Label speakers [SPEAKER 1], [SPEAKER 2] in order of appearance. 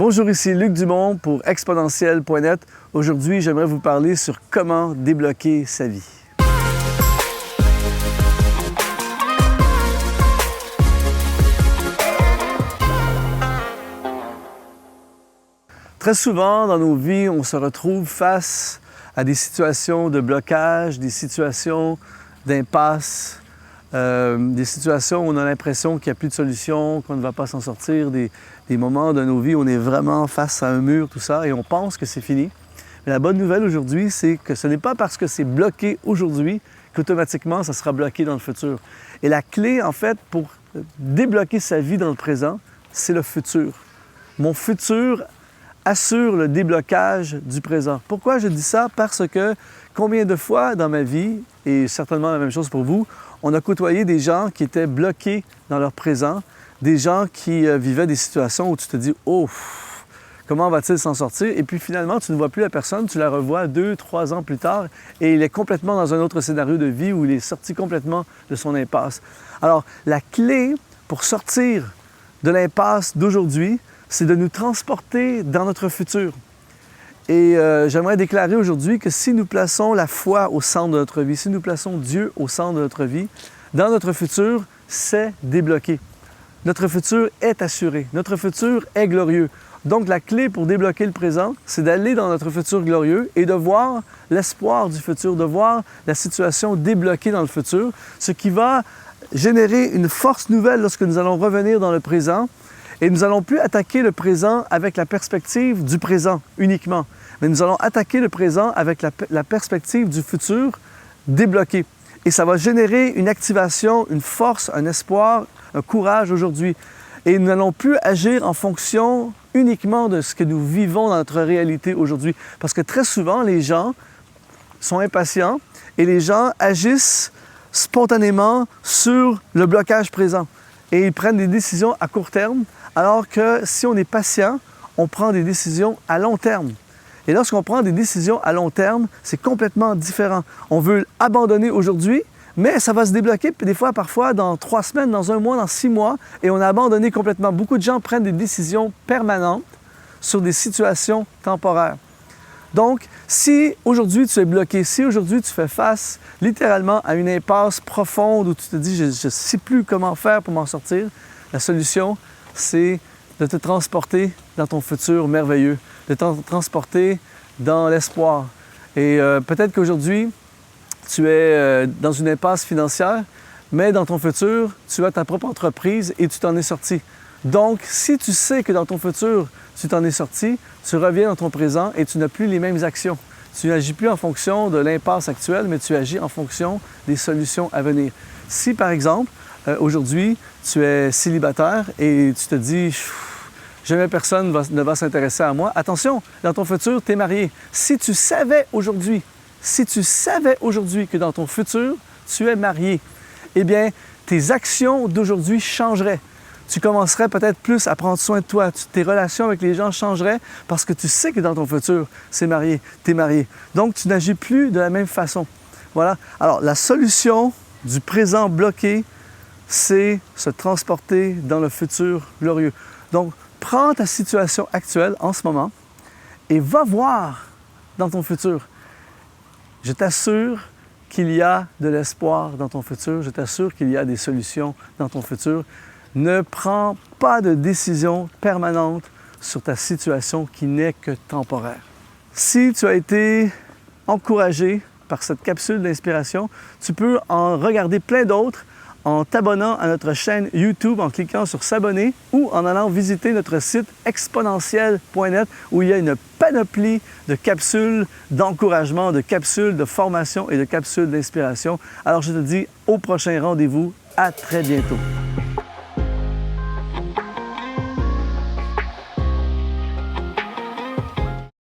[SPEAKER 1] Bonjour, ici Luc Dumont pour Exponentiel.net. Aujourd'hui, j'aimerais vous parler sur comment débloquer sa vie. Très souvent dans nos vies, on se retrouve face à des situations de blocage, des situations d'impasse, des situations où on a l'impression qu'il n'y a plus de solution, qu'on ne va pas s'en sortir, des moments de nos vies où on est vraiment face à un mur, tout ça, et on pense que c'est fini. Mais la bonne nouvelle aujourd'hui, c'est que ce n'est pas parce que c'est bloqué aujourd'hui qu'automatiquement ça sera bloqué dans le futur. Et la clé, en fait, pour débloquer sa vie dans le présent, c'est le futur. Mon futur assure le déblocage du présent. Pourquoi je dis ça? Parce que combien de fois dans ma vie, et certainement la même chose pour vous, on a côtoyé des gens qui étaient bloqués dans leur présent, des gens qui vivaient des situations où tu te dis « Oh, comment va-t-il s'en sortir? » Et puis finalement, tu ne vois plus la personne, tu la revois 2, 3 ans plus tard et il est complètement dans un autre scénario de vie où il est sorti complètement de son impasse. Alors, la clé pour sortir de l'impasse d'aujourd'hui, c'est de nous transporter dans notre futur. Et j'aimerais déclarer aujourd'hui que si nous plaçons la foi au centre de notre vie, si nous plaçons Dieu au centre de notre vie, dans notre futur, c'est débloqué. Notre futur est assuré. Notre futur est glorieux. Donc la clé pour débloquer le présent, c'est d'aller dans notre futur glorieux et de voir l'espoir du futur, de voir la situation débloquée dans le futur, ce qui va générer une force nouvelle lorsque nous allons revenir dans le présent. Et nous n'allons plus attaquer le présent avec la perspective du présent uniquement, mais nous allons attaquer le présent avec la perspective du futur débloqué. Et ça va générer une activation, une force, un espoir, un courage aujourd'hui. Et nous n'allons plus agir en fonction uniquement de ce que nous vivons dans notre réalité aujourd'hui. Parce que très souvent, les gens sont impatients et les gens agissent spontanément sur le blocage présent. Et ils prennent des décisions à court terme, alors que si on est patient, on prend des décisions à long terme. Et lorsqu'on prend des décisions à long terme, c'est complètement différent. On veut abandonner aujourd'hui, mais ça va se débloquer des fois, parfois, dans 3 semaines, dans 1 mois, dans 6 mois, et on a abandonné complètement. Beaucoup de gens prennent des décisions permanentes sur des situations temporaires. Donc, si aujourd'hui tu es bloqué, si aujourd'hui tu fais face littéralement à une impasse profonde où tu te dis « je ne sais plus comment faire pour m'en sortir », la solution, c'est de te transporter dans ton futur merveilleux, de te transporter dans l'espoir. Et peut-être qu'aujourd'hui, tu es dans une impasse financière, mais dans ton futur, tu as ta propre entreprise et tu t'en es sorti. Donc, si tu sais que dans ton futur, tu t'en es sorti, tu reviens dans ton présent et tu n'as plus les mêmes actions. Tu n'agis plus en fonction de l'impasse actuelle, mais tu agis en fonction des solutions à venir. Si, par exemple, aujourd'hui, tu es célibataire et tu te dis « jamais personne ne va s'intéresser à moi », attention, dans ton futur, tu es marié. Si tu savais aujourd'hui que dans ton futur, tu es marié, eh bien, tes actions d'aujourd'hui changeraient. Tu commencerais peut-être plus à prendre soin de toi. Tes relations avec les gens changeraient parce que tu sais que dans ton futur, tu es marié. Donc, tu n'agis plus de la même façon. Voilà. Alors, la solution du présent bloqué, c'est se transporter dans le futur glorieux. Donc, prends ta situation actuelle en ce moment et va voir dans ton futur. Je t'assure qu'il y a de l'espoir dans ton futur. Je t'assure qu'il y a des solutions dans ton futur. Ne prends pas de décision permanente sur ta situation qui n'est que temporaire. Si tu as été encouragé par cette capsule d'inspiration, tu peux en regarder plein d'autres en t'abonnant à notre chaîne YouTube, en cliquant sur s'abonner ou en allant visiter notre site exponentiel.net où il y a une panoplie de capsules d'encouragement, de capsules de formation et de capsules d'inspiration. Alors je te dis au prochain rendez-vous, à très bientôt.